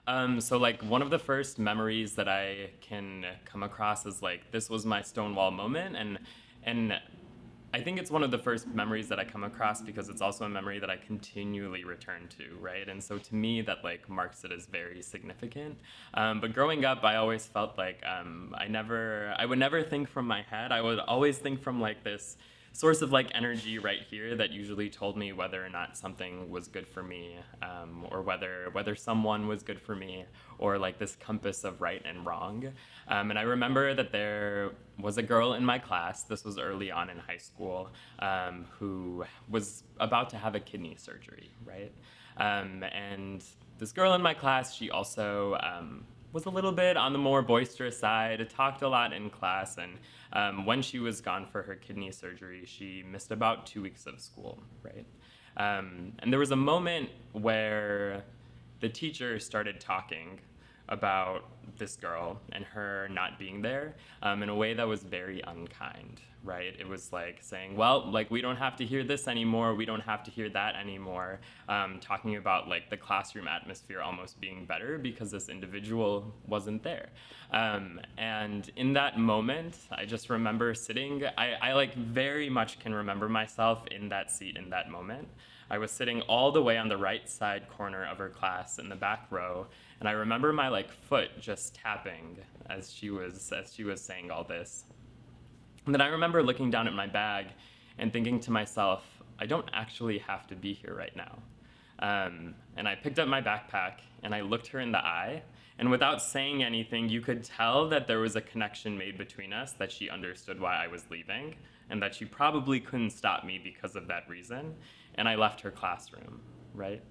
So like one of the first memories that I can come across is like this was my Stonewall moment, and I think it's one of the first memories that I come across because it's also a memory that I continually return to, right? And so to me, that like marks it as very significant. But growing up, I always felt like I would never think from my head. I would always think from like this source of like energy right here that usually told me whether or not something was good for me, or whether someone was good for me, or like this compass of right and wrong. And I remember that there was a girl in my class, this was early on in high school, who was about to have a kidney surgery, right? And this girl in my class, she also was a little bit on the more boisterous side, talked a lot in class, and when she was gone for her kidney surgery, she missed about 2 weeks of school, right? And there was a moment where the teacher started talking about this girl and her not being there, in a way that was very unkind, right? It was like saying, well, like we don't have to hear this anymore, we don't have to hear that anymore, talking about like the classroom atmosphere almost being better because this individual wasn't there. And in that moment, I just remember sitting, I like very much can remember myself in that seat in that moment. I was sitting all the way on the right side corner of her class in the back row, and I remember my like foot just tapping as she was saying all this. And then I remember looking down at my bag and thinking to myself, I don't actually have to be here right now. And I picked up my backpack and I looked her in the eye, and without saying anything, you could tell that there was a connection made between us, that she understood why I was leaving, and that she probably couldn't stop me because of that reason. And I left her classroom, right?